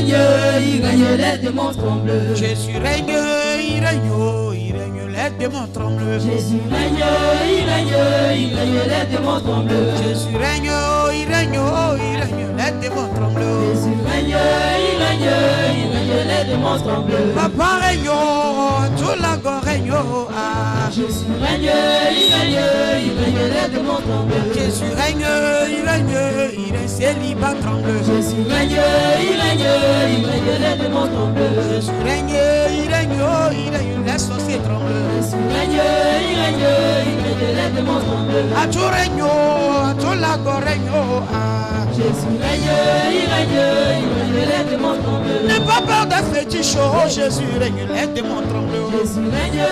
les démons tremblent. Jésus règne, les démons tremblent. Jésus règne, les démons tremblent. Jésus règne, les démons tremblent. Jésus règne, les démons tremblent. Papa règne, tout la go règne. Jésus règne, les démons tremblent. Jésus règne, célibat tremble. Jésus règne, les démons tremblent. Jésus règne, les sorciers tremblent. Jésus règne, les démons tremblent. À tout règne, à tout la go règne. Jésus règne, les démons tremblent. N'aie pas peur des fétiches, oh Jésus règne, les démons tremblent. Jésus règne,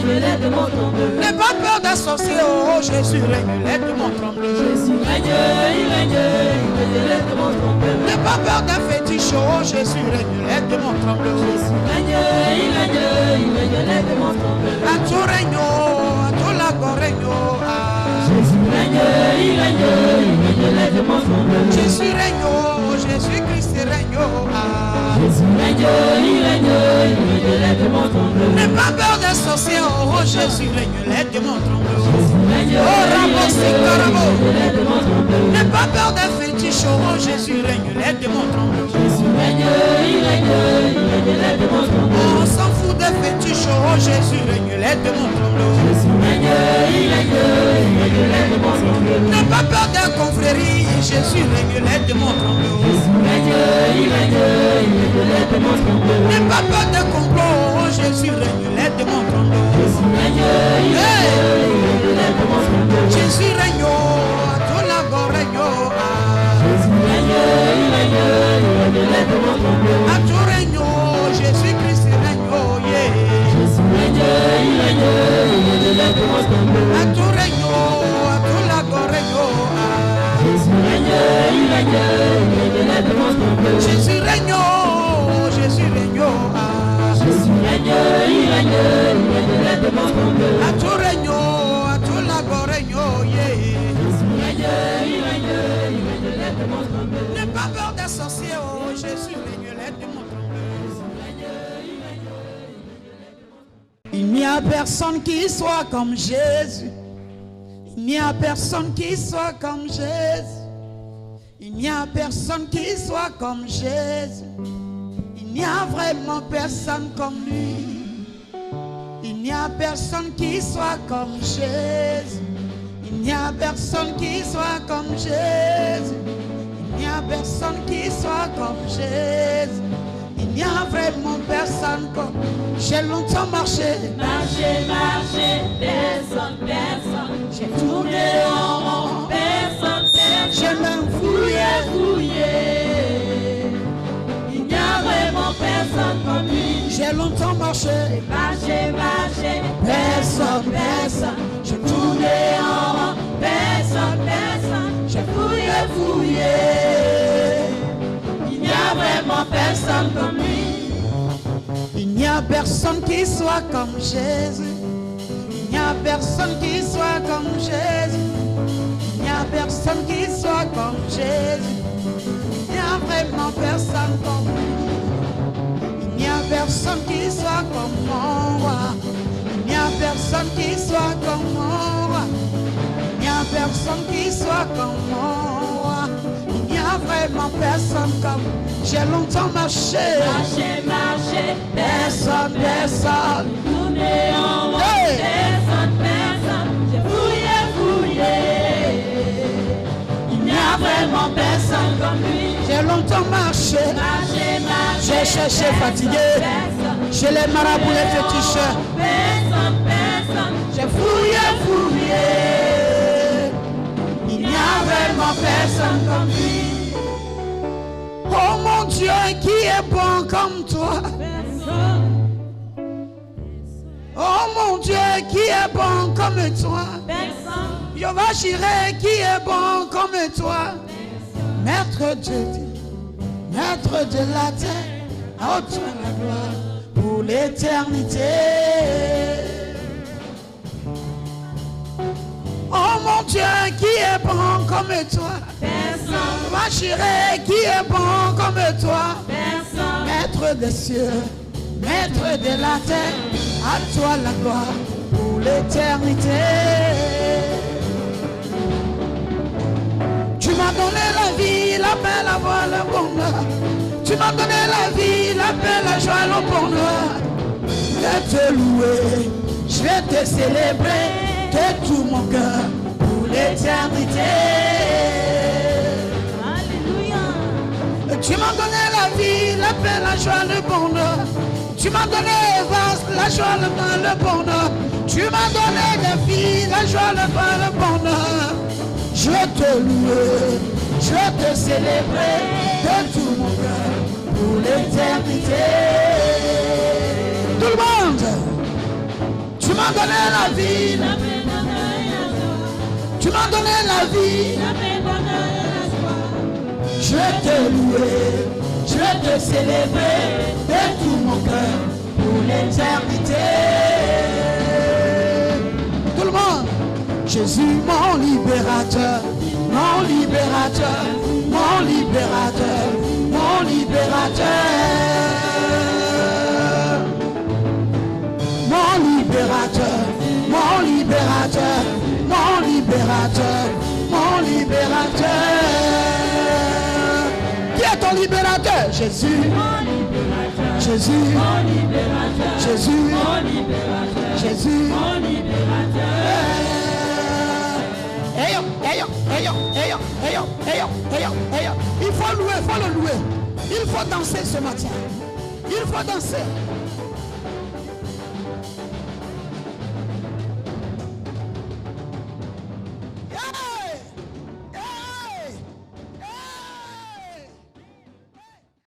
les démons tremblent. N'aie pas peur des sorciers, oh Jésus règne, les démons tremblent. Jésus règne, les démons tremblent. N'aie pas peur des fétiches, oh Jésus règne, les démons tremblent. Jésus règne, les démons tremblent. À tout règne, à tout la go règne. Jésus règne, les démons tremblent. Jésus règne, Jésus Christ règne. Jésus règne, les démons tremblent. N'aie pas peur des sorciers, oh Jésus règne, les démons tremblent. Jésus règne, Oh Ramos, Carabo. les démons tremblent. N'aie pas peur des fétiches, oh Jésus règne, les démons tremblent. Jésus règne, les démons tremblent. On s'en fout des fétiches, oh Jésus règne, les démons tremblent. Jésus règne, les démons tremblent. N'aie pas peur des confréries, Jésus règne, les démons tremblent. Jésus règne, les démons tremblent. N'aie pas peur des complots, oh Jésus règne, les démons tremblent. Jésus règne, Hey! les démons tremblent. Jésus règne, tout la go règne. Jésus règne, les démons tremblent. À tout règne, Jésus Christ règne, yeah. Jésus règne, les démons tremblent. À tout règne, à tout la go règne. Jésus règne, les démons tremblent. Jésus règne, Jésus règne. Jésus règne, les démons tremblent. À tout règne, à tout la go règne, yeah. Jésus règne, les démons tremblent. N'aie pas peur des sorciers, oh Jésus règne, les démons tremblent. Il n'y a personne qui soit comme Jésus. Il n'y a personne qui soit comme Jésus. Il n'y a personne qui soit comme Jésus. Il n'y a vraiment personne comme lui. Il n'y a personne qui soit comme Jésus. Il n'y a personne qui soit comme Jésus. Il n'y a personne qui soit comme Jésus. Il n'y a vraiment personne comme. J'ai longtemps marché. Marcher, personne. J'ai tourné en rond. Personne. J'ai même fouillé. Il n'y a vraiment personne comme lui. J'ai longtemps marché. Marcher, Personne. j'ai tourné en rond. Personne. J'ai fouillé. Il n'y a vraiment personne comme lui. Il n'y a personne qui soit comme Jésus. Il n'y a personne qui soit comme Jésus. Il n'y a personne qui soit comme Jésus. Il n'y a vraiment personne comme lui. Il n'y a personne qui soit comme mon roi. Il n'y a personne qui soit comme mon roi. Il n'y a personne qui soit comme mon roi. Il n'y a vraiment personne comme. J'ai longtemps marché. Marcher, Personne. tourner en rond. Hey! Personne. J'ai fouillé. Il n'y a vraiment personne comme lui. J'ai longtemps marché. Marcher, J'ai cherché fatigué. personne. Chez les marabouts, les féticheurs. Personne. J'ai fouillé. Il n'y a vraiment personne comme lui. Oh mon Dieu, qui est bon comme toi? Oh mon Dieu, qui est bon comme toi? Jéhovah Jireh, qui est bon comme toi? Maître de la terre, à toi la gloire pour l'éternité. Oh mon Dieu, qui est bon bon comme toi? Personne. Ma chérie, qui est bon comme toi? Personne. Maître des cieux, maître de la terre, à toi la gloire pour l'éternité. Tu m'as donné la vie, la paix, la voix, le bonheur. Tu m'as donné la vie, la paix, la joie, le bonheur. Je vais te louer, je vais te célébrer de tout mon cœur pour l'éternité. Alléluia. Tu m'as donné la vie, la paix, la joie, le bonheur. Tu m'as donné la joie, le bonheur. Tu m'as donné la vie, la joie, le bonheur. Je vais te louer, je vais te célébrer de tout mon cœur pour l'éternité. Tout le monde, tu m'as donné la vie, La paix donne à toi. tu m'as donné la vie. La paix donne à toi. Je vais te louer, je vais te célébrer de tout mon cœur pour l'éternité. Tout le monde, Jésus mon libérateur, mon libérateur, mon libérateur, mon libérateur. Mon libérateur, mon libérateur, mon libérateur, mon libérateur. Qui est ton libérateur? Jésus. Mon libérateur. Jésus. Mon libérateur. Jésus. Mon libérateur. Jésus. Mon libérateur. Ayo, ayo, ayo, ayo, ayo, ayo, ayo, ayo. Il faut louer, il faut le louer. Il faut danser ce matin. Il faut danser.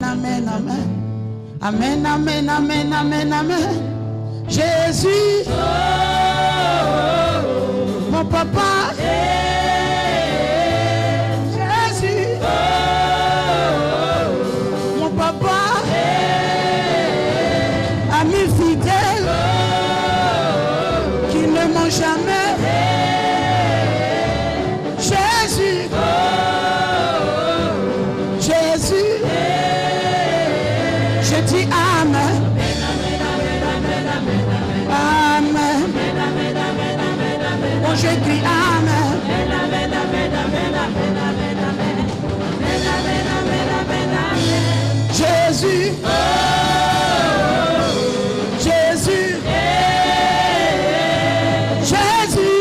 Amen, amen. Amen, amen, amen, amen, amen. Jésus, mon papa. Jésus, mon papa. Ami fidèle, qui ne ment jamais. Jésus, Jésus. Je dis Amen. Amen. Oh, je dis Amen. Jésus. Jésus. Jésus.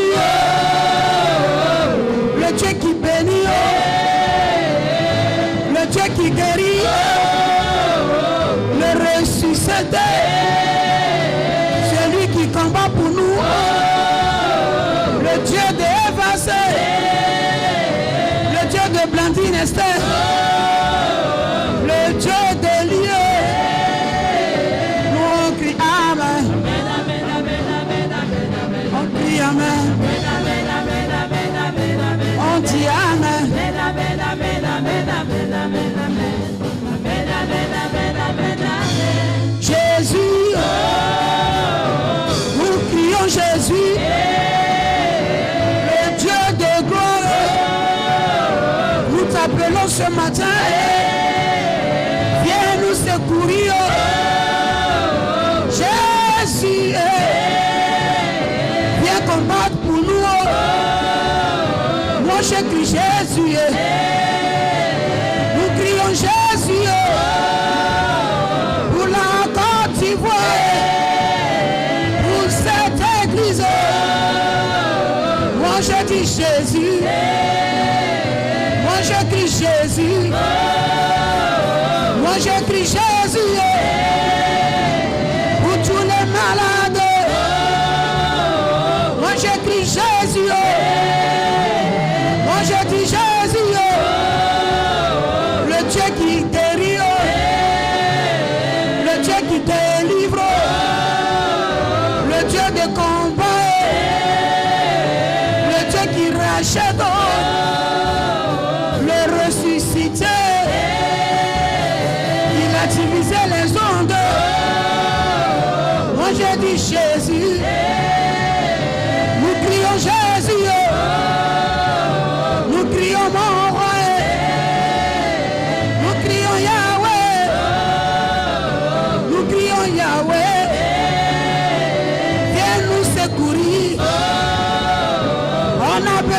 Le Dieu qui bénit. Le Dieu qui guérit. Le ressuscité, celui qui combat pour nous, le Dieu d'Évancé, le Dieu de Blandine Esther, le Dieu d'Élie. Nous on crie Amen. On crie Amen. On dit Amen. Jésus, nous crions Jésus, le Dieu de gloire. Nous t'appelons ce matin, viens nous secourir. Jésus, viens combattre pour nous. Moi je crie Jésus, nous crions Jésus. Pour cette église, moi je dis Jésus, moi je crie Jésus, moi je crie Jésus, pour tous les malades, moi je crie Jésus, moi je dis Jésus, le Dieu qui guérit, le Dieu qui délivre, le Dieu de combat, le Dieu qui rachète, le ressuscité, il a divisé les ondes. Moi je dis Jésus, nous crions Jésus.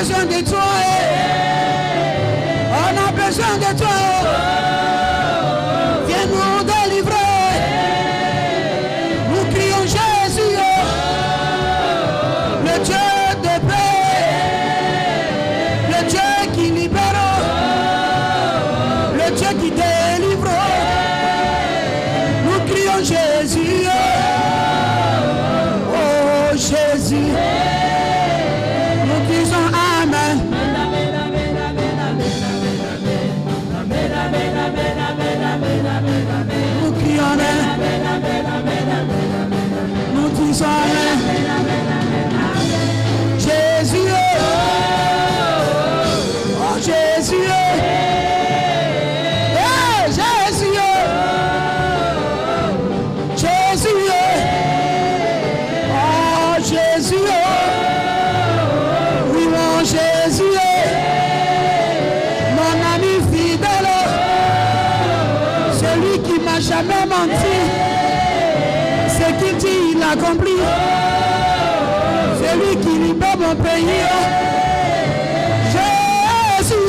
besoin de toi. On a besoin de toi. Viens nous délivrer. Nous crions Jésus, le Dieu de paix, le Dieu qui libère, le Dieu qui délivre. Nous crions Jésus, oh Jésus. Nous disons Amen. Nous crions Amen. Nous disons Amen. Jésus, oh Jésus, Jésus, Jésus, oh Jésus, oui mon Jésus, mon ami fidèle, celui qui m'a jamais menti, ce qu'il dit il accomplit, celui qui libère mon pays. Jésus,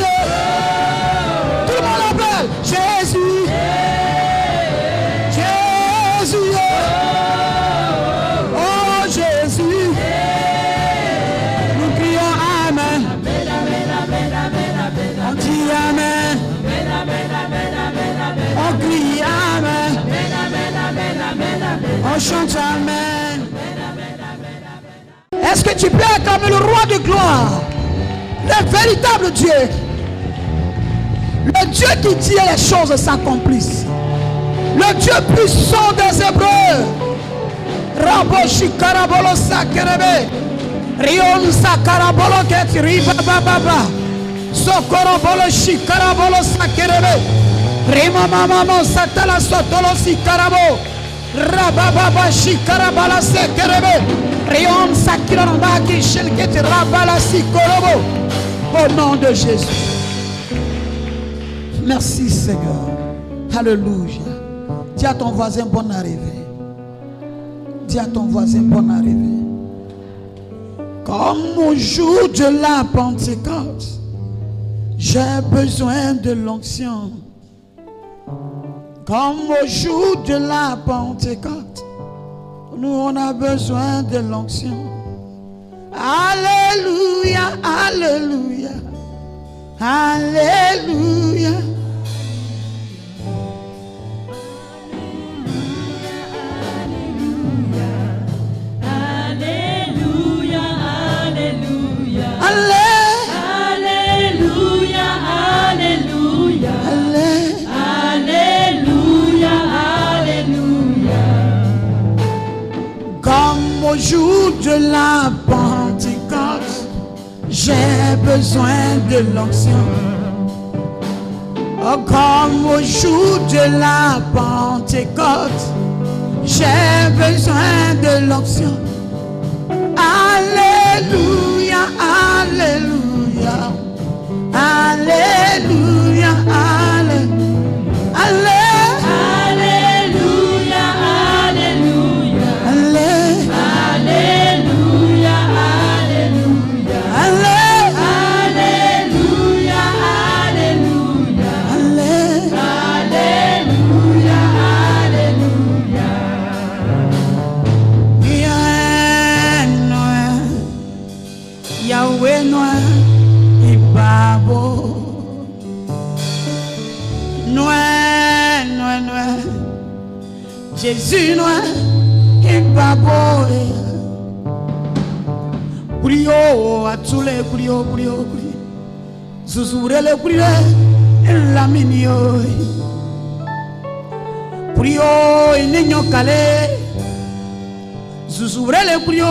tout le monde l'appelle Jésus, Jésus, oh Jésus, nous crions Amen, on dit Amen, on crie Amen, on chante Amen. Est-ce que tu peux acclamer le roi de gloire, le véritable Dieu, le Dieu qui dit les choses s'accomplissent, le Dieu puissant des Hébreux. Raboshi karabolo sakerebe, rion sakarabolo ket riba baba, sokorobolo shikarabolo sakerebe, rima mama satala sotolo sikarabo, rababa shikarabala sakerebe, rion sakiramba kishen ket rabala sikorobo. Au nom de Jésus. Merci Seigneur. Alléluia. Dis à ton voisin bonne arrivée. Dis à ton voisin bonne arrivée. Comme au jour de la Pentecôte, j'ai besoin de l'onction. Comme au jour de la Pentecôte, nous on a besoin de l'onction. Alléluia, alléluia, alléluia. Au jour de la Pentecôte, j'ai besoin de l'onction. Oh, comme au jour de la Pentecôte, j'ai besoin de l'onction. Alléluia, alléluia, alléluia, alléluia, alléluia. Jésus noir et babo. Brio à tous les brio. Zouzoure le brio la minio. Brio et n'igno calé. Zouzoure le brio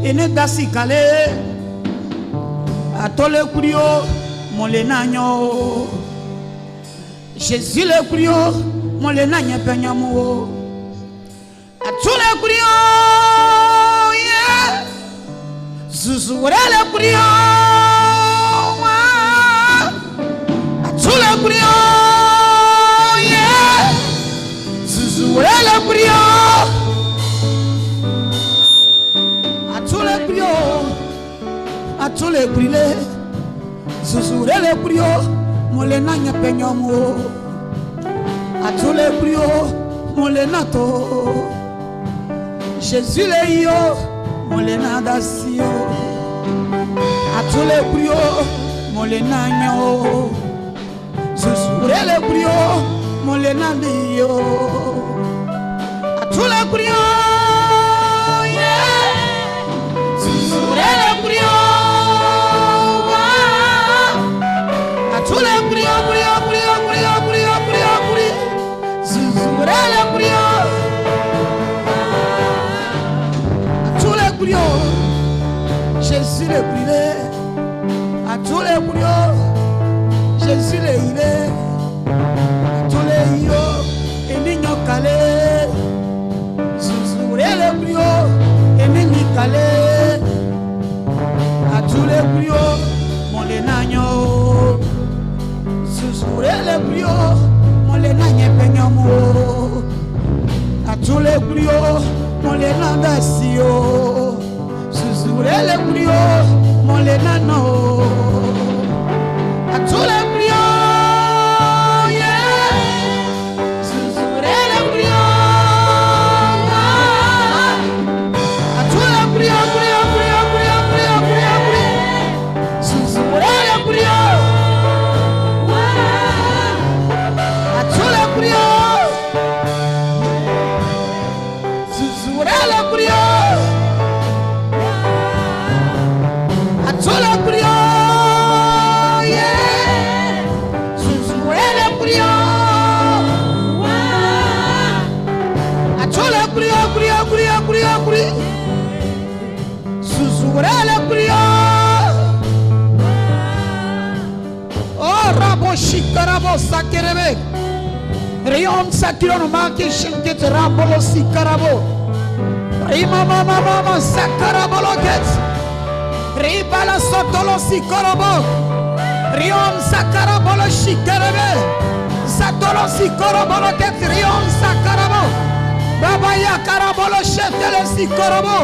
et ne dasi calé. À tous les brio mon lenagno. Jésus le brio mon lenagno penyamo. A tous les brio, yeah. Zouzoure le brio, a tous les brio, yeah. Zouzoure le brio, a tous les brio, a tous les brûlés, Zouzouré les brio, Molena Nyapenyomo, à tous les brio, Molenato, Jésus les yo, Molena Dasio, à tous les brio, Molena Nyo, Zouzouré les brio, Molena Dio, à tous les brio. Jésus le brûlé, à tous les bouillons, Jésus le hilé, à tous les yo, et nigno calé, Zouzouré le brio, et nigni calé, à tous les brio, mon les nagno, Zouzouré le brio, mon les nagne peignomo, à tous les brio, mon les nandasio. Zouzouré les brio, mon les nano, à tous les brio, yeah. Zouzouré les brio, à tous les brio, Zouzouré les brio, à tous les brio, Zouzouré les brio. Zouzouré le brio. Oh rabo shikarabo sakerebe. Rion sakiron maki shinket rabo sikarabo. Rima mama sakarabo loket. Ribala sotolo sikarabo. Rion sakarabo lo shikarebe. Satolo sikarabo loket rion sakarabo. Baba ya karabo lo shetele sikarabo.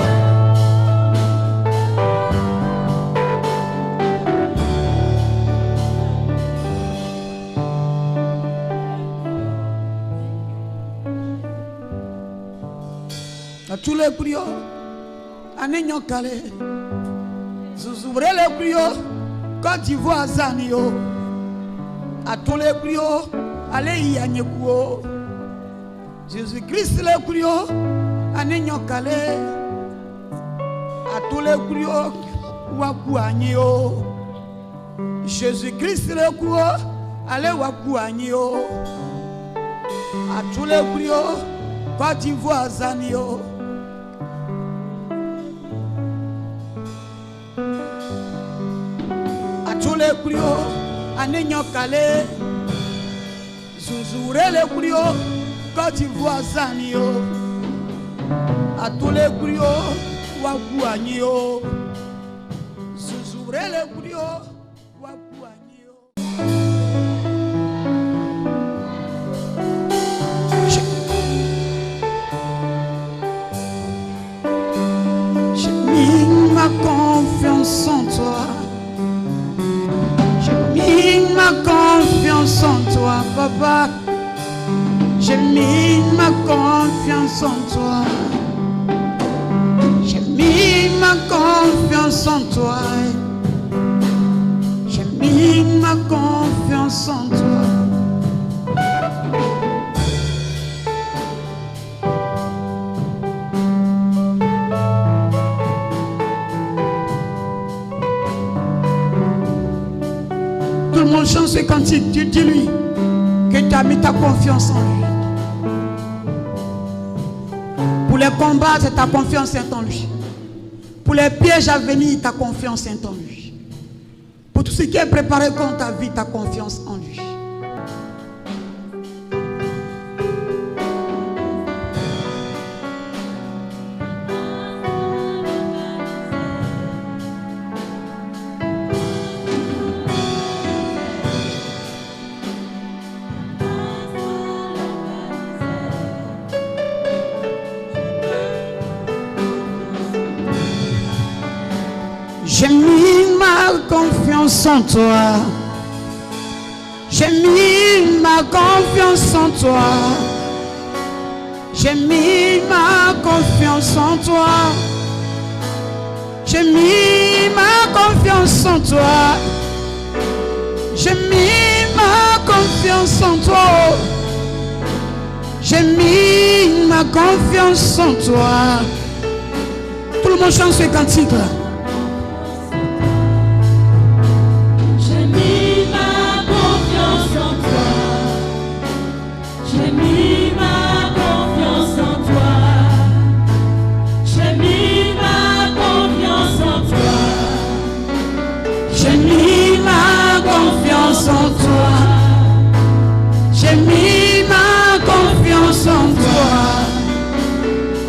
À tous les prios, à Nignon Calais, Zouzouré les prios, Côte d'Ivoire Zanio, à tous les prios, allez Yanyekuo, Jésus-Christ les prios, à Nignon Calais, à tous les prios, Wakuanio, Jésus-Christ les prios, allez Wakuanio, à tous les prios, Côte d'Ivoire Zanio. Tous les brio, à Nignon Calais, Zouzouré les brio, Côte d'Ivoire Zanio, à tous les brio, Wakuanio, Zouzouré les brio, Wakuanio. J'ai mis ma confiance en toi. Ma confiance en toi, papa. J'ai mis ma confiance en toi. J'ai mis ma confiance en toi. J'ai mis ma confiance en toi. Tout le monde chante ce cantique, tu dis-lui que tu as mis ta confiance en lui. Pour les combats, ta confiance est en lui. Pour les pièges à venir, ta confiance est en lui. Pour tout ce qui est préparé contre ta vie, ta confiance en lui. J'ai mis ma confiance en toi. J'ai mis ma confiance en toi. J'ai mis ma confiance en toi. J'ai mis ma confiance en toi. J'ai mis ma confiance en toi. J'ai mis ma confiance en toi. Tout le monde chante ce cantique là. J'ai mis ma confiance en toi. J'ai mis ma confiance en toi. J'ai mis ma confiance en toi. J'ai mis ma confiance en toi. J'ai mis ma confiance en toi.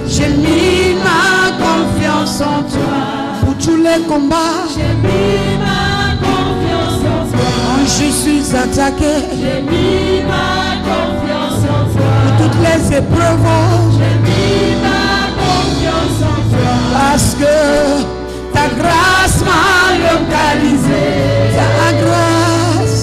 J'ai mis ma confiance en toi. Pour tous les combats, J'ai mis ma confiance en toi. quand je suis attaqué, J'ai mis ma confiance en toi. pour toutes les épreuves, J'ai mis ma confiance en toi. parce que ta grâce m'a localisé. Ta grâce,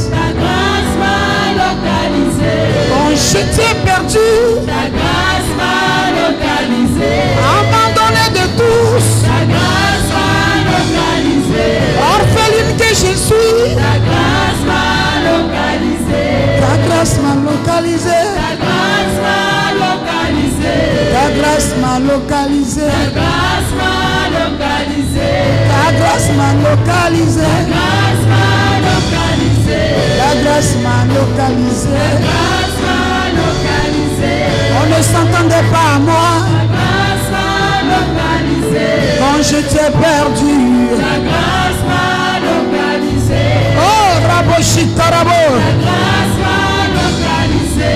m'a localisé. quand je t'ai perdu, Ta grâce m'a localisé. abandonné de tous, Ta grâce m'a localisé. orpheline que je suis, Ta grâce m'a localisé. ta grâce m'a localisé. Ta grâce m'a localisé. Ta grâce m'a localisé. Ta grâce m'a localisé. Ta grâce m'a localisé. Grâce m'a localisé. Ta grâce m'a localisé. Grâce m'a localisé. On ne s'entendait pas à moi Grâce m'a localisé. quand je t'ai perdu. Ta grâce m'a localisé. Oh, Raboshi Karabo. Grâce m'a localisé.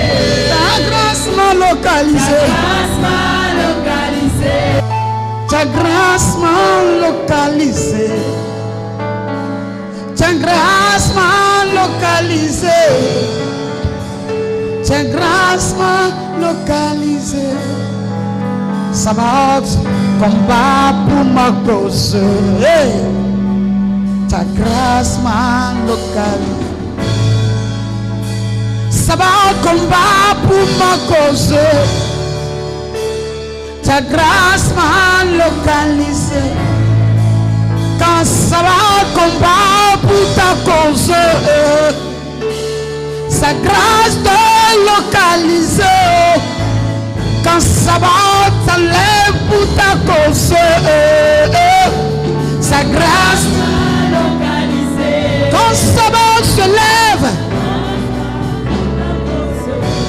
Ta grâce m'a localisé. Grâce m'a localisé. Ta grâce m'a localisé. Ta grâce m'a localisé. Ta grâce m'a localisé. Sabaoth, combat pour ma cause. Hey. Ta grâce m'a localisé. Sabaoth, combat pour ma cause. Ta grâce m'a localisé. Quand Sabaoth combat pour ta cause, sa grâce te localise. Quand Sabaoth s'enlève pour ta cause, sa grâce M'a localisé. quand Sabaoth se lève,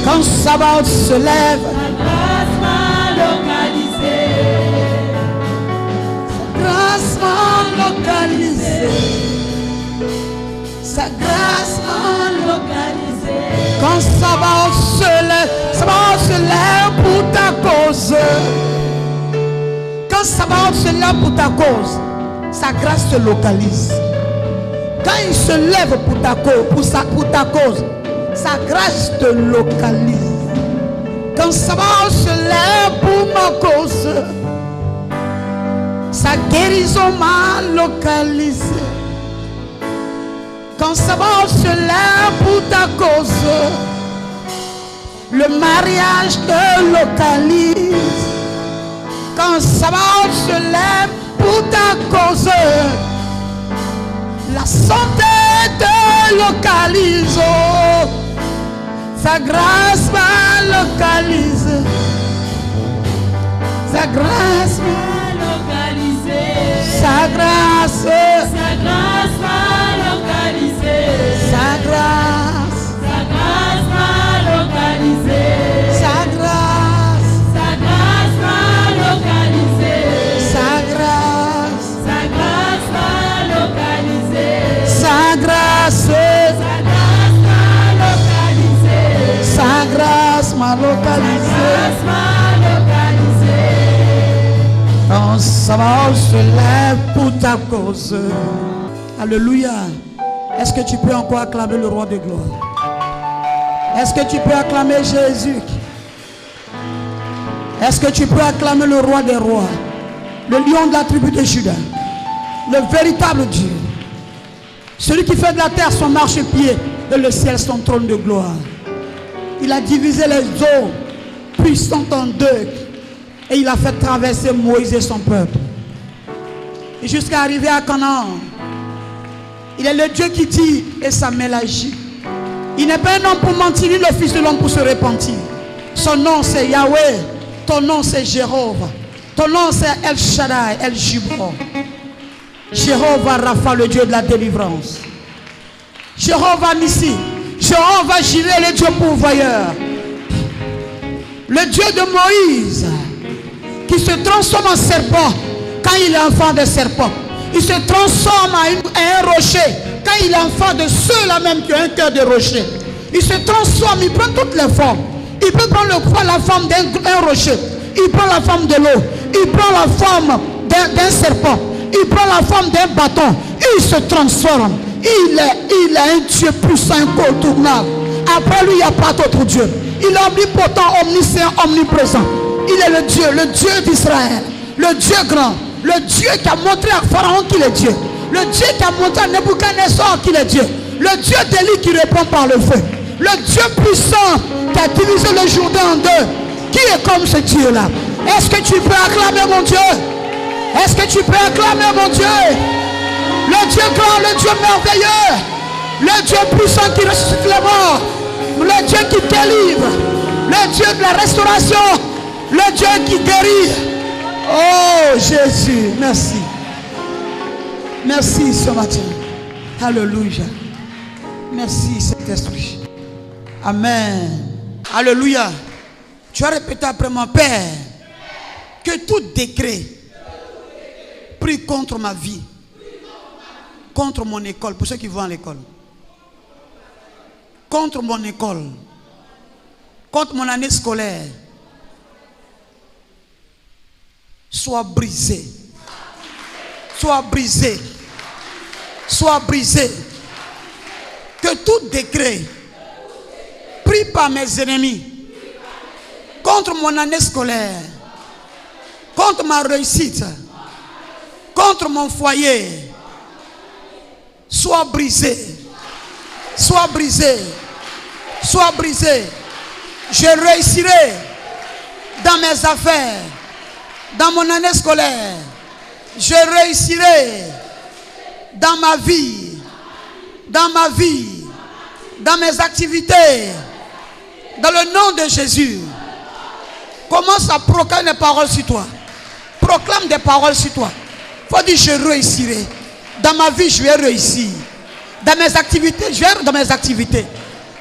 quand Sabaoth se lève, Ta grâce m'a localisé. grâce m'a localisé. Sa grâce m'a localisé. Quand Sabaoth se lève pour ta cause. Quand Sabaoth se lève pour ta cause, sa grâce te localise. Quand il se lève pour ta cause, pour ta cause, sa grâce te localise. Quand Sabaoth se lève pour ma cause, sa guérison m'a localisé. Quand Sabaoth se lève pour ta cause, le mariage te localise. Quand Sabaoth se lève pour ta cause, la santé te localise. Sa grâce m'a localisé. Sa grâce m'a localisé. Sa grâce. Sa grâce m'a localisé. Sa grâce. Sa grâce m'a localisé. Sa grâce. Sa grâce m'a localisé. Sa grâce. Sa grâce m'a localisé. Sa grâce. Sa grâce m'a localisé. Sa grâce m'a localisé. Grâce m'a localisé. Quand Sabaoth se lève pour ta cause. Alléluia. Est-ce que tu peux encore acclamer le roi de gloire? Est-ce que tu peux acclamer Jésus? Est-ce que tu peux acclamer le roi des rois, le lion de la tribu de Juda, le véritable Dieu? Celui qui fait de la terre son marchepied et le ciel son trône de gloire. Il a divisé les eaux puissantes en deux et il a fait traverser Moïse et son peuple. Et jusqu'à arriver à Canaan, il est le Dieu qui dit et Samuel agit. Il n'est pas un homme pour mentir, ni le fils de l'homme pour se repentir. Son nom c'est Yahweh, ton nom c'est Jéhovah, ton nom c'est El Shaddai, El Gibor. Jéhovah Rapha, le Dieu de la délivrance. Jéhovah Nissi, Jéhovah Jireh, le Dieu pourvoyeur. Le Dieu de Moïse, qui se transforme en serpent quand il est enfant de serpent. Il se transforme en un rocher quand il est enfant de ceux-là même qui ont un cœur de rocher. Il se transforme, il prend toutes les formes. Il peut prendre la forme d'un rocher. Il prend la forme de l'eau. Il prend la forme d'un serpent. Il prend la forme d'un bâton. Il se transforme. Il est un Dieu puissant, incontournable. Après lui, il n'y a pas d'autre Dieu. Il est omnipotent, omniscient, omniprésent. Il est le Dieu d'Israël. Le Dieu grand. Le Dieu qui a montré à Pharaon qu'il est Dieu. Le Dieu qui a montré à Nebuchadnezzar qu'il est Dieu. Le Dieu d'Élie qui répond par le feu. Le Dieu puissant qui a divisé le Jourdain en deux. Qui est comme ce Dieu-là? Est-ce que tu peux acclamer mon Dieu? Est-ce que tu peux acclamer mon Dieu? Le Dieu grand, le Dieu merveilleux. Le Dieu puissant qui ressuscite les morts. Le Dieu qui délivre. Le Dieu de la restauration. Le Dieu qui guérit. Oh Jésus, merci. Merci ce matin. Alléluia. Merci Saint-Esprit. Amen. Alléluia. Tu as répété après mon Père que tout décret pris contre ma vie, contre mon école, pour ceux qui vont à l'école, contre mon école, contre mon année scolaire, soit brisé, soit brisé, soit brisé. Que tout décret pris par mes ennemis contre mon année scolaire, contre ma réussite, contre mon foyer, soit brisé, soit brisé, soit brisé. Je réussirai dans mes affaires, dans mon année scolaire. Je réussirai dans ma vie, dans ma vie, dans mes activités, dans le nom de Jésus. Commence à proclamer des paroles sur toi. Proclame des paroles sur toi. Faut dire je réussirai. Dans ma vie, je vais réussir. Dans mes activités, je vais dans mes activités.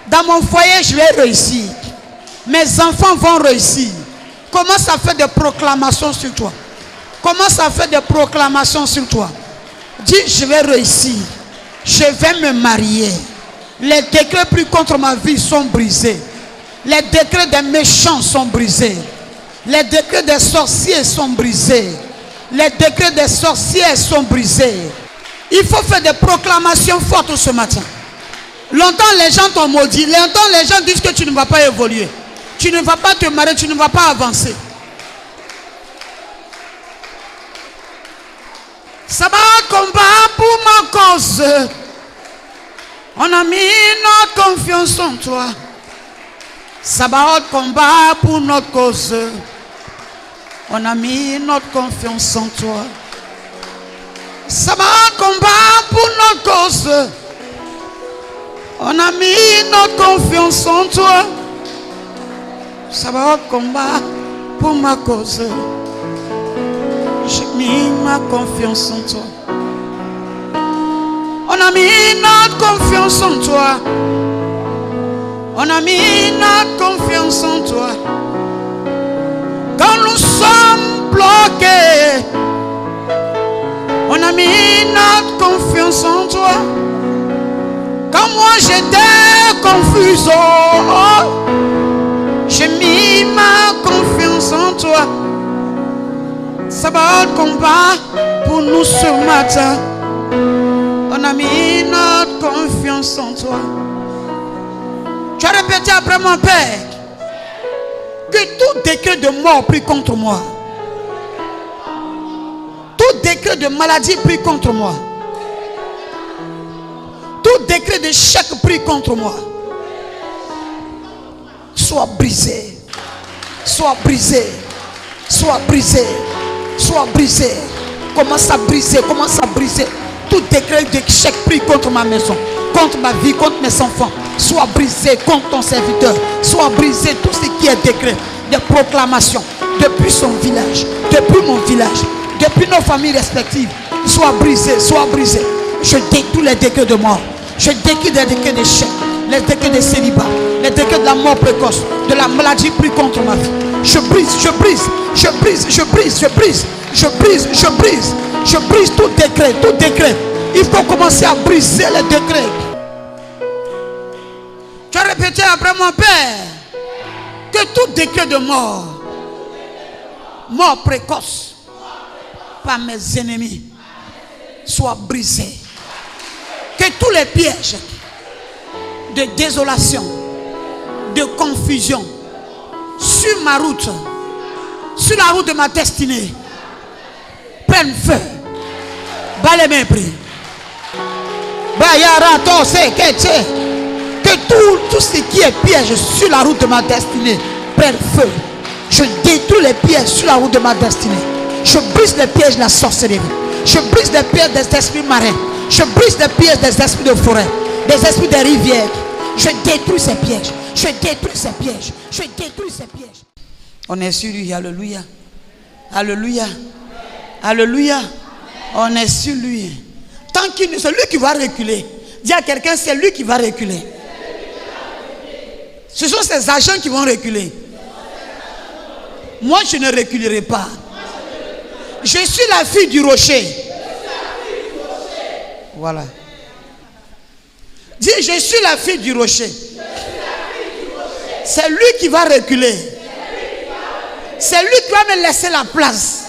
Dans mon foyer, je vais réussir. Mes enfants vont réussir. Commence à faire des proclamations sur toi. Commence à faire des proclamations sur toi. Dis je vais réussir. Je vais me marier. Les décrets pris contre ma vie sont brisés. Les décrets des méchants sont brisés. Les décrets des sorciers sont brisés. Les décrets des sorcières sont brisés. Il faut faire des proclamations fortes ce matin. Longtemps les gens t'ont maudit. Longtemps les gens disent que tu ne vas pas évoluer. Tu ne vas pas te marier, tu ne vas pas avancer. Ça va combat pour ma cause. On a mis notre confiance en toi. Sabaoth combat pour notre cause. On a mis notre confiance en toi. Sabaoth combat pour notre cause. On a mis notre confiance en toi. Sabaoth combat pour ma cause. J'ai mis ma confiance en toi. On a mis notre confiance en toi. On a mis notre confiance en toi. Quand nous sommes bloqués, on a mis notre confiance en toi. Quand moi j'étais confus, j'ai mis ma confiance en toi. Ça va être combat pour nous ce matin. On a mis notre confiance en toi. Tu as répété après mon Père que tout décret de mort pris contre moi, tout décret de maladie pris contre moi, Tout décret d'échec pris contre moi soit brisé. Soit brisé. Soit brisé. Soit brisé. Commence à briser. Commence à briser. Tout décret d'échec pris contre ma maison, contre ma vie, contre mes enfants, soit brisé contre ton serviteur. Soit brisé tout ce qui est décret de proclamation depuis son village, depuis mon village, depuis nos familles respectives. Soit brisé, soit brisé. Je détruis les décrets de mort. Je détruis les décrets d'échec, les décrets de célibat, les décrets de la mort précoce, de la maladie pris contre ma vie. Je brise, je brise, je brise, je brise, je brise, je brise, je brise, je brise tout décret, tout décret. Il faut commencer à briser les décrets. Tu as répété après mon père que tout décret de mort, mort précoce par mes ennemis, soit brisé. Que tous les pièges de désolation, de confusion sur ma route, sur la route de ma destinée, prennent feu. Bale mépris. Que tout ce qui est piège sur la route de ma destinée prenne feu. Je détruis les pièges sur la route de ma destinée. Je brise les pièges de la sorcellerie. Je brise les pièges des esprits marins. Je brise les pièges des esprits de forêt, des esprits des rivières. Je détruis ces pièges. Je détruis ces pièges. Je détruis ces pièges. On est sur lui. Alléluia. Alléluia. Alléluia. On est sur lui. Tant qu'il c'est lui qui va reculer. Dis à quelqu'un, c'est lui qui va reculer. Ce sont ces agents qui vont reculer. Moi, je ne reculerai pas. Je suis la fille du rocher. Voilà. Dis, je suis la fille du rocher. C'est lui qui va reculer. C'est lui qui va me laisser la place.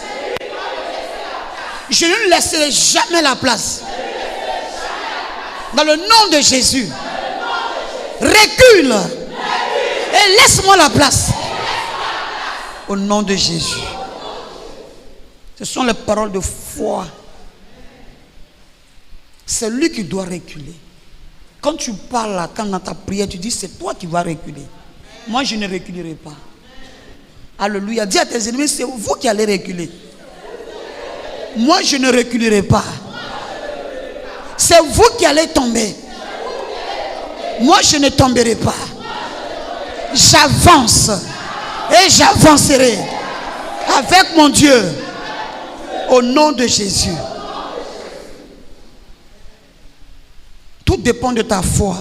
Je ne lui laisserai jamais la place. Dans le nom de Jésus. Recule. Et laisse-moi la place. Au nom de Jésus. Ce sont les paroles de foi. C'est lui qui doit reculer. Quand tu parles là, quand dans ta prière, tu dis c'est toi qui vas reculer. Moi, je ne reculerai pas. Alléluia. Dis à tes ennemis, c'est vous qui allez reculer. Moi, je ne reculerai pas. C'est vous qui allez tomber. Moi, je ne tomberai pas. J'avance. Et j'avancerai. Avec mon Dieu. Au nom de Jésus. Tout dépend de ta foi.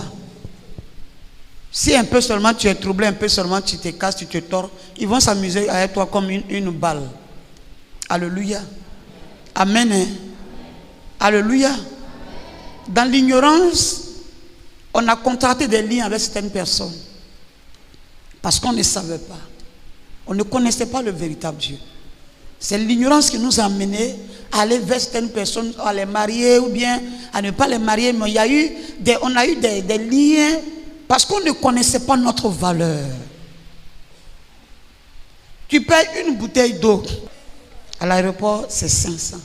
Si un peu seulement tu es troublé, un peu seulement tu te casses, tu te tords, ils vont s'amuser avec toi comme une balle. Alléluia. Amen. Hein? Alléluia. Dans l'ignorance, on a contracté des liens avec certaines personnes. Parce qu'on ne savait pas. On ne connaissait pas le véritable Dieu. C'est l'ignorance qui nous a amenés à aller vers certaines personnes, à les marier ou bien à ne pas les marier. Mais on a eu des liens parce qu'on ne connaissait pas notre valeur. Tu payes une bouteille d'eau. À l'aéroport, c'est 500.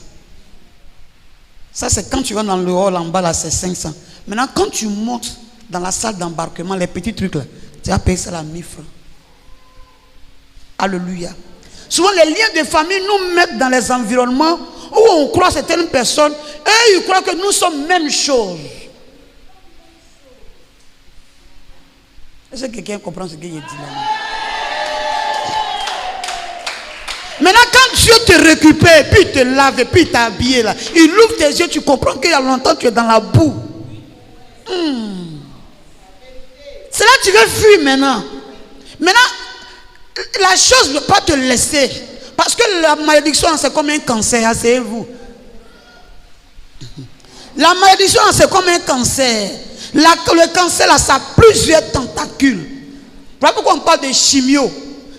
Ça, c'est quand tu vas dans le hall en bas, là, c'est 500. Maintenant, quand tu montes dans la salle d'embarquement, les petits trucs là, tu vas payer ça à 1000 francs. Alléluia. Souvent, les liens de famille nous mettent dans les environnements où on croit certaines personnes et ils croient que nous sommes même chose. Est-ce que quelqu'un comprend ce que j'ai dit là? Maintenant, quand Dieu te récupère, puis il te lave, et puis il t'a habillé là, il ouvre tes yeux, tu comprends qu'il y a longtemps tu es dans la boue. C'est là que tu veux fuir maintenant. Maintenant, la chose ne veut pas te laisser. Parce que la malédiction, c'est comme un cancer, asseyez-vous. La malédiction, c'est comme un cancer. Le cancer, là, ça a plusieurs tentacules. Voilà pourquoi on parle de chimio.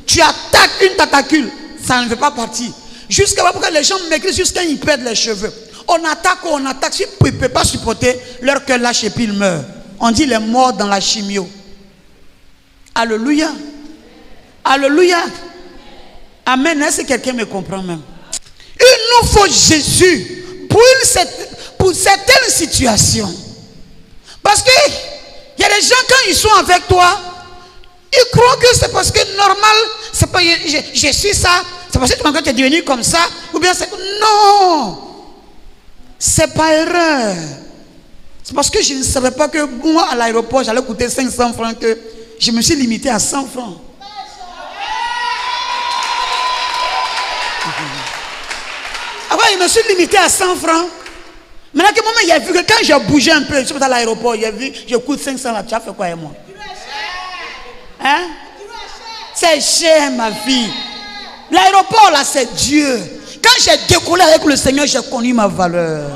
Tu attaques une tentacule, ça ne veut pas partir. Jusqu'à pourquoi les gens maigrissent jusqu'à ils perdent les cheveux. On attaque, si ils ne peuvent pas supporter, leur cœur lâche et puis ils meurent. On dit les morts dans la chimio. Alléluia. Alléluia. Amen. Est-ce que quelqu'un me comprend même? Il nous faut Jésus pour certaines situations. Parce que il y a des gens, quand ils sont avec toi, ils croient que c'est parce que normal, c'est pas je suis ça, c'est parce que tu es devenu comme ça, ou bien c'est... Non, c'est pas erreur. C'est parce que je ne savais pas que moi à l'aéroport j'allais coûter 500 francs que je me suis limité à 100 francs. Avant, je me suis limité à 100 francs. Maintenant que moment, il a vu que quand j'ai bougé un peu, je suis à l'aéroport, il a vu, je coûte 500 là, tu as fait quoi avec moi? Hein? C'est cher, ma fille. L'aéroport là, c'est Dieu. Quand j'ai décollé avec le Seigneur, j'ai connu ma valeur.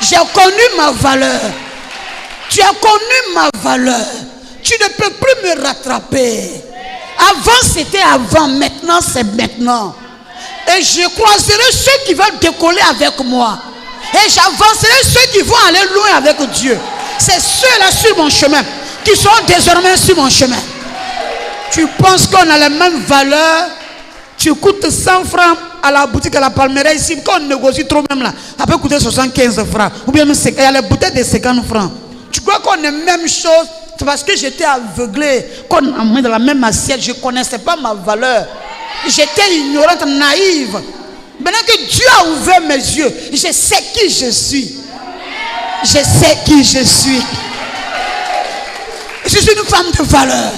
J'ai connu ma valeur. Tu as connu ma valeur. Tu ne peux plus me rattraper. Avant c'était avant, maintenant c'est maintenant. Et je croiserai ceux qui veulent décoller avec moi. Et j'avancerai ceux qui vont aller loin avec Dieu. C'est ceux-là sur mon chemin qui sont désormais sur mon chemin. Tu penses qu'on a les mêmes valeurs? Tu coûtes 100 francs à la boutique à la Palmeraie ici. Quand on négocie trop même là, ça peut coûter 75 francs. Ou bien il y a les bouteilles de 50 francs. Tu crois qu'on est même chose? C'est parce que j'étais aveuglé. Quand on m'a mis dans la même assiette, je ne connaissais pas ma valeur. J'étais ignorante, naïve. Maintenant que Dieu a ouvert mes yeux, je sais qui je suis. Je sais qui je suis. Je suis une femme de valeur,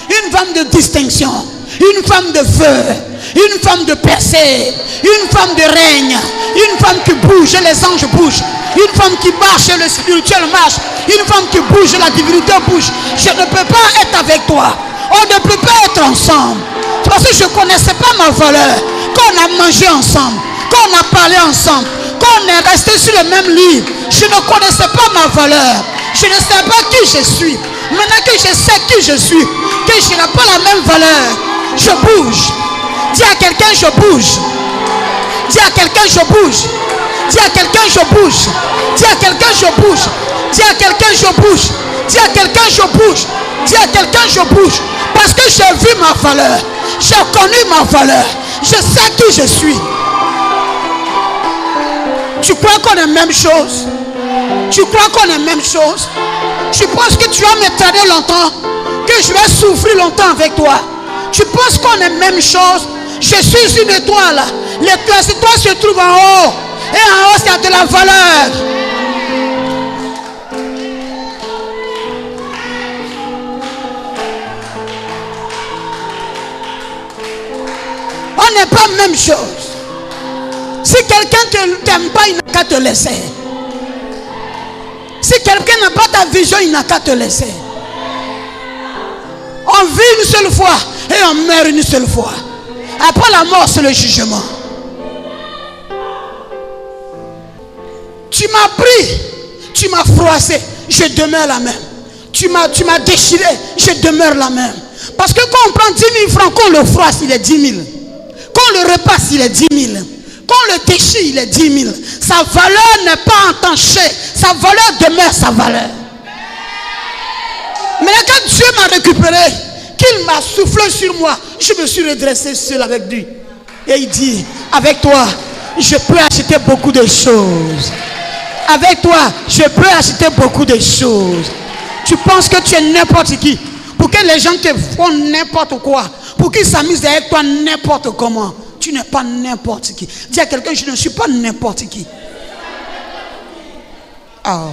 une femme de distinction, une femme de feu, une femme de percée, une femme de règne, une femme qui bouge, les anges bougent, une femme qui marche, le spirituel marche, une femme qui bouge, la divinité bouge. Je ne peux pas être avec toi. On ne peut pas être ensemble. Parce que je ne connaissais pas ma valeur. Quand on a mangé ensemble, quand on a parlé ensemble, quand on est resté sur le même lit, je ne connaissais pas ma valeur. Je ne sais pas qui je suis. Maintenant que je sais qui je suis, que je n'ai pas la même valeur, je bouge. Dis à quelqu'un je bouge. Dis à quelqu'un je bouge. Dis à quelqu'un je bouge. Dis à quelqu'un je bouge. Dis à quelqu'un je bouge. Dis à quelqu'un je bouge. Dis à quelqu'un je bouge. Parce que j'ai vu ma valeur. J'ai connu ma valeur. Je sais qui je suis. Tu crois qu'on est même chose? Tu crois qu'on est même chose? Tu penses que tu vas me traîner longtemps? Que je vais souffrir longtemps avec toi? Tu penses qu'on est même chose? Je suis une étoile. L'étoile se trouve en haut. Et en haut, il y a de la valeur. On n'est pas même chose. Si quelqu'un ne t'aime pas, il n'a qu'à te laisser. Si quelqu'un n'a pas ta vision, il n'a qu'à te laisser. On vit une seule fois et on meurt une seule fois. Après la mort, c'est le jugement. Tu m'as pris, tu m'as froissé, je demeure la même. Tu m'as déchiré, je demeure la même. Parce que quand on prend 10 000 francs, quand on le froisse, il est 10 000. Quand on le repasse, il est 10 000. Quand on le déchire, il est 10 000. Sa valeur n'est pas entachée. Sa valeur demeure sa valeur. Mais quand Dieu m'a récupéré, qu'il m'a soufflé sur moi, je me suis redressé seul avec lui. Et il dit, avec toi, je peux acheter beaucoup de choses. Avec toi, je peux acheter beaucoup de choses. Tu penses que tu es n'importe qui. Pour que les gens te font n'importe quoi. Pour qu'ils s'amusent avec toi n'importe comment. Tu n'es pas n'importe qui. Dis à quelqu'un, je ne suis pas n'importe qui. Oh.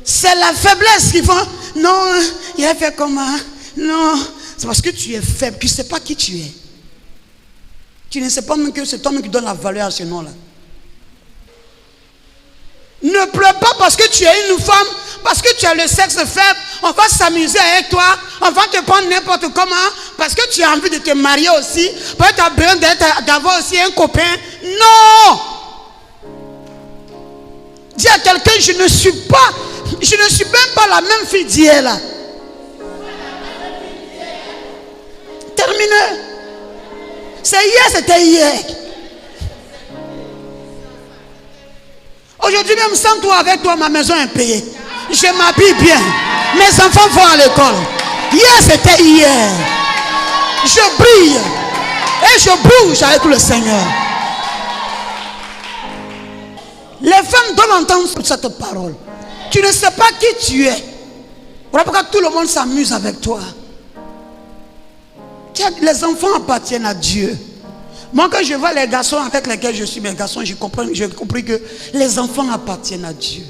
C'est la faiblesse qui font. Non, il a fait comment? Non, c'est parce que tu es faible. Tu ne sais pas qui tu es. Tu ne sais pas même que c'est toi qui donne la valeur à ce nom-là. Ne pleure pas parce que tu es une femme, parce que tu as le sexe faible. On va s'amuser avec toi, on va te prendre n'importe comment, parce que tu as envie de te marier aussi, parce que tu as besoin d'avoir aussi un copain. Non! Dis à quelqu'un, je ne suis même pas la même fille d'hier là. Terminé. C'est hier, c'était hier. Aujourd'hui même sans toi, avec toi, ma maison est payée. Je m'habille bien. Mes enfants vont à l'école. Hier, c'était hier. Je brille. Et je bouge avec le Seigneur. Les femmes doivent entendre cette parole. Tu ne sais pas qui tu es. Voilà pourquoi tout le monde s'amuse avec toi. Les enfants appartiennent à Dieu. Moi, quand je vois les garçons avec lesquels je suis, mes garçons, j'ai compris que les enfants appartiennent à Dieu.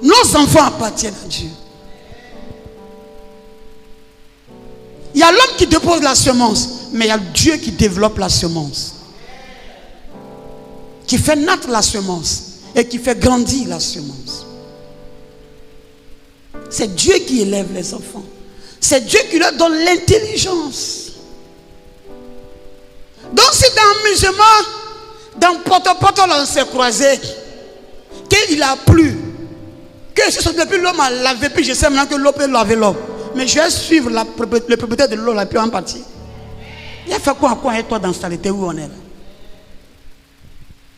Nos enfants appartiennent à Dieu. Il y a l'homme qui dépose la semence, mais il y a Dieu qui développe la semence, qui fait naître la semence et qui fait grandir la semence. C'est Dieu qui élève les enfants. C'est Dieu qui leur donne l'intelligence. Donc si dans l'amusement, dans Poto, on s'est croisé, qu'il a plu, que ce soit depuis l'homme a lavé, puis je sais maintenant que l'eau peut laver l'homme. Mais je vais suivre le propriétaire de l'eau, là, puis en partie. Il a fait quoi avec toi dans cette où on est là?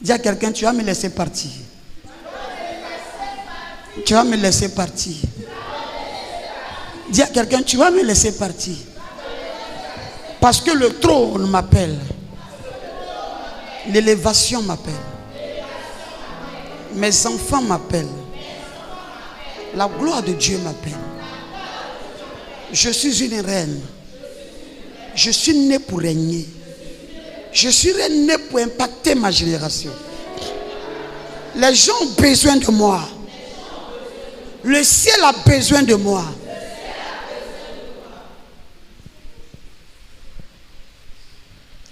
Dis à quelqu'un, tu vas me laisser partir. Tu vas me laisser partir. Dis à quelqu'un, tu vas me laisser partir. Parce que le trône m'appelle. L'élévation m'appelle. Mes enfants m'appellent. La gloire de Dieu m'appelle. Je suis une reine. Je suis né pour régner. Je suis né pour impacter ma génération. Les gens ont besoin de moi. Le ciel a besoin de moi.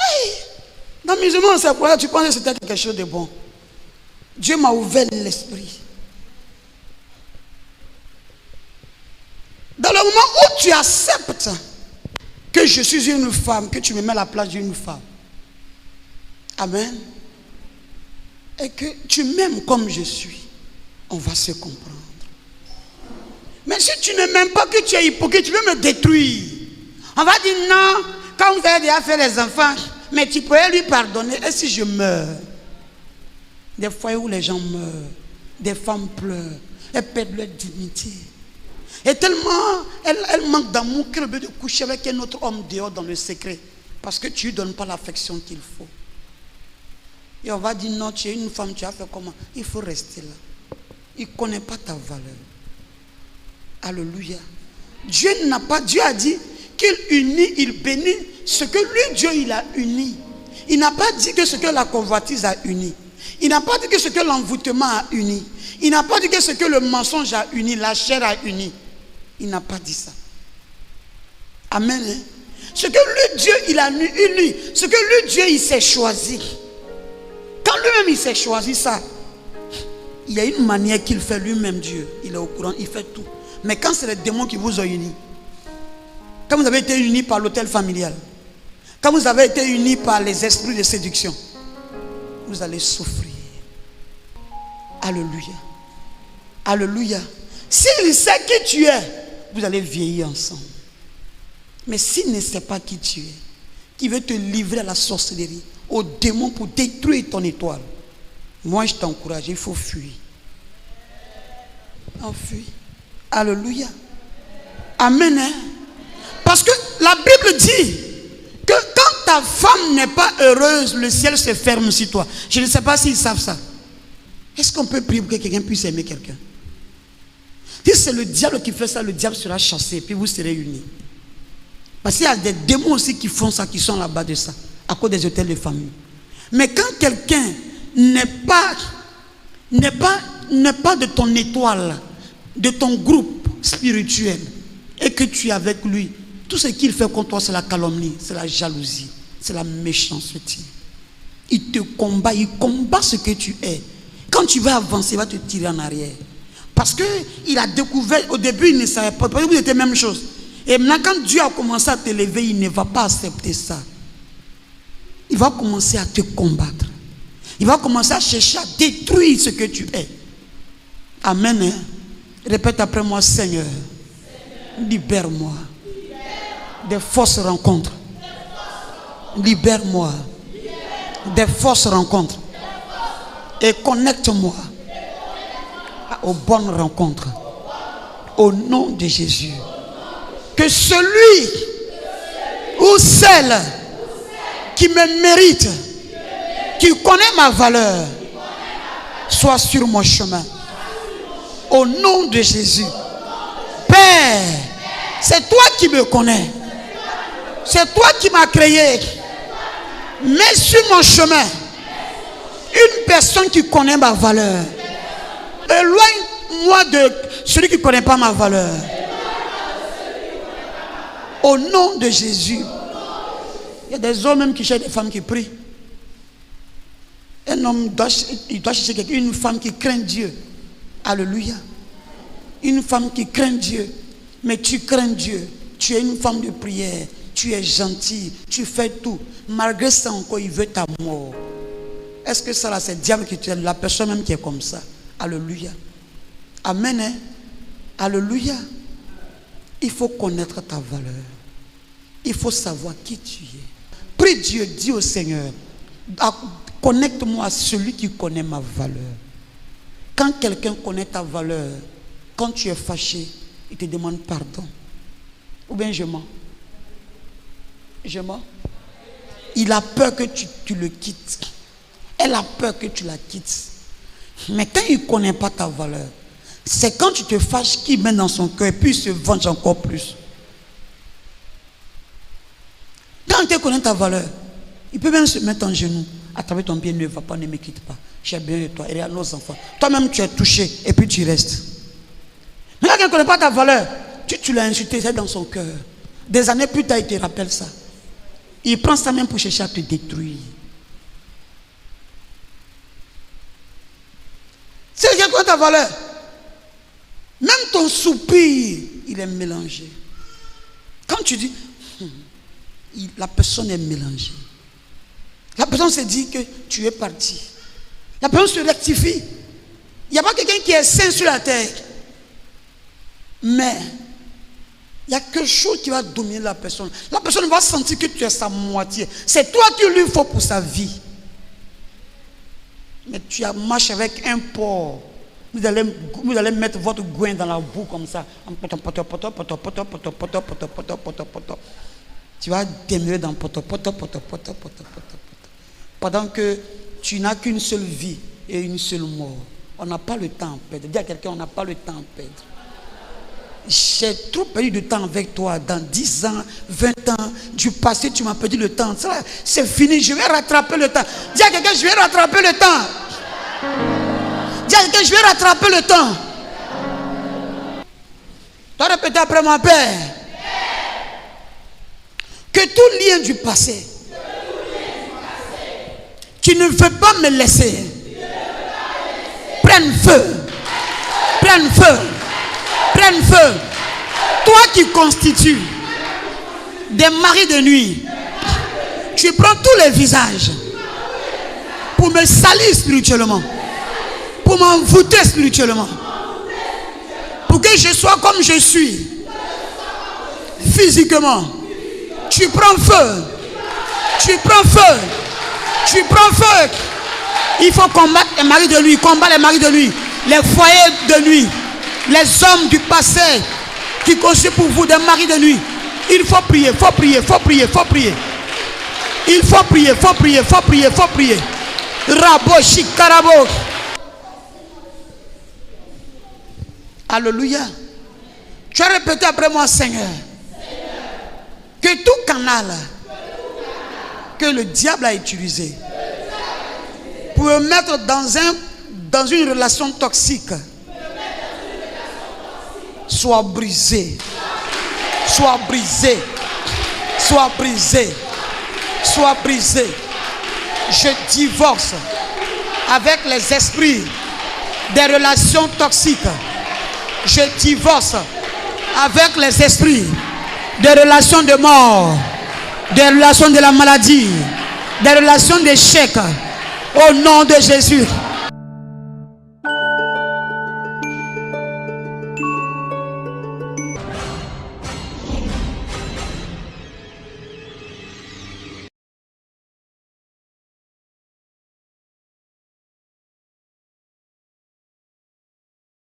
Hey, dans mes humains, c'est quoi? Tu penses que c'était quelque chose de bon. Dieu m'a ouvert l'esprit. Dans le moment où tu acceptes que je suis une femme, que tu me mets à la place d'une femme, amen, et que tu m'aimes comme je suis, on va se comprendre. Mais si tu ne m'aimes pas, que tu es hypocrite, tu veux me détruire. On va dire non, quand vous avez déjà fait les enfants, mais tu pourrais lui pardonner. Et si je meurs? Des foyers où les gens meurent, des femmes pleurent, elles perdent leur dignité. Et tellement elle manque d'amour qu'elle veut de coucher avec un autre homme dehors dans le secret. Parce que tu ne lui donnes pas l'affection qu'il faut. Et on va dire non, tu es une femme, tu as fait comment? Il faut rester là. Il ne connaît pas ta valeur. Alléluia. Dieu a dit qu'il unit, il bénit ce que lui, Dieu, il a uni. Il n'a pas dit que ce que la convoitise a uni. Il n'a pas dit que ce que l'envoûtement a uni. Il n'a pas dit que ce que le mensonge a uni, la chair a uni. Il n'a pas dit ça. Amen. Hein? Ce que lui, Dieu, il a uni. Ce que lui, Dieu, il s'est choisi. Quand lui-même, il s'est choisi ça, il y a une manière qu'il fait lui-même, Dieu. Il est au courant, il fait tout. Mais quand c'est les démons qui vous ont unis, quand vous avez été unis par l'autel familial, quand vous avez été unis par les esprits de séduction, vous allez souffrir. Alléluia. Alléluia. S'il sait qui tu es, vous allez vieillir ensemble. Mais s'il ne sait pas qui tu es, qui veut te livrer à la sorcellerie, aux démons pour détruire ton étoile, moi je t'encourage, il faut fuir. On fuit. Alléluia. Amen. Hein? Parce que la Bible dit que quand ta femme n'est pas heureuse, le ciel se ferme sur toi. Je ne sais pas s'ils savent ça. Est-ce qu'on peut prier pour que quelqu'un puisse aimer quelqu'un? Si c'est le diable qui fait ça, le diable sera chassé et puis vous serez unis. Parce qu'il y a des démons aussi qui font ça, qui sont là-bas de ça, à cause des hôtels de famille. Mais quand quelqu'un n'est pas de ton étoile, de ton groupe spirituel, et que tu es avec lui, tout ce qu'il fait contre toi, c'est la calomnie, c'est la jalousie, c'est la méchanceté. Il te combat, il combat ce que tu es. Quand tu vas avancer, il va te tirer en arrière. Parce qu'il a découvert, au début, il ne savait pas. Parce que vous êtes la même chose. Et maintenant, quand Dieu a commencé à t'élever, il ne va pas accepter ça. Il va commencer à te combattre. Il va commencer à chercher à détruire ce que tu es. Amen. Hein? Répète après moi, Seigneur, libère-moi des fausses rencontres. Libère-moi des fausses rencontres. Et connecte-moi aux bonnes rencontres. Au nom de Jésus. Que celui ou celle qui me mérite, qui connaît ma valeur, sois sur mon chemin. Au nom de Jésus. Père, c'est toi qui me connais. C'est toi qui m'as créé. Mets sur mon chemin une personne qui connaît ma valeur. Éloigne-moi de celui qui ne connaît pas ma valeur. Au nom de Jésus. Il y a des hommes même qui cherchent des femmes qui prient. Un homme doit chercher une femme qui craint Dieu. Alléluia. Une femme qui craint Dieu. Mais tu crains Dieu. Tu es une femme de prière. Tu es gentil. Tu fais tout. Malgré ça encore, il veut ta mort. Est-ce que ça là, c'est le diable qui tue? La personne même qui est comme ça. Alléluia. Amen. Hein? Alléluia. Il faut connaître ta valeur. Il faut savoir qui tu es. Prie Dieu, dis au Seigneur, connecte-moi à celui qui connaît ma valeur. Quand quelqu'un connaît ta valeur, quand tu es fâché, il te demande pardon. Ou bien je mens. Je mens. Il a peur que tu le quittes. Elle a peur que tu la quittes. Mais quand il ne connaît pas ta valeur, c'est quand tu te fâches qu'il met dans son cœur et puis il se venge encore plus. Quand tu connais ta valeur, il peut même se mettre en genoux, attraper ton bien, ne va pas, ne me quitte pas. J'ai bien de toi, et à nos enfants. Toi-même tu es touché et puis tu restes. Mais quand il ne connaît pas ta valeur, tu l'as insulté, c'est dans son cœur. Des années plus tard, il te rappelle ça. Il prend ça même pour chercher à te détruire. C'est quelqu'un qui connaît ta valeur. Même ton soupir, il est mélangé. Quand tu dis, la personne est mélangée. La personne se dit que tu es parti. La personne se rectifie. Il n'y a pas quelqu'un qui est saint sur la terre. Mais il y a quelque chose qui va dominer la personne. La personne va sentir que tu es sa moitié. C'est toi qui lui faut pour sa vie. Mais tu as marché avec un porc. Vous allez mettre votre goin dans la boue comme ça. Tu vas demeurer dans pendant que tu n'as qu'une seule vie et une seule mort. On n'a pas le temps à perdre. Dis à quelqu'un, on n'a pas le temps à perdre. J'ai trop perdu de temps avec toi. Dans 10 ans, 20 ans du passé, tu m'as perdu le temps. C'est fini, je vais rattraper le temps. Dis à quelqu'un, je vais rattraper le temps. Dis à quelqu'un, je vais rattraper le temps. Tu as répété après mon père. Que tout lien du passé, tu ne veux pas me laisser, prenne feu, prenne feu, prenne feu. Toi qui constitues des maris de nuit, tu prends tous les visages pour me salir spirituellement, pour m'envoûter spirituellement, pour que je sois comme je suis physiquement. Tu prends feu. Tu prends feu. Tu prends feu. Il faut combattre les maris de nuit. Combattre les maris de nuit. Les foyers de nuit. Les hommes du passé qui constituent pour vous des maris de nuit. Il faut prier. Il faut prier. Il faut prier. Il faut prier. Il faut prier. Il faut prier. Il faut prier. Il faut prier. Rabo shikarabo. Alléluia. Tu as répété après moi, Seigneur. Que tout canal que le diable a utilisé pour me mettre dans une relation toxique soit brisé, soit brisé, soit brisé, soit brisé. Je divorce avec les esprits des relations toxiques. Je divorce avec les esprits des relations de mort, des relations de la maladie, des relations d'échec. Au nom de Jésus.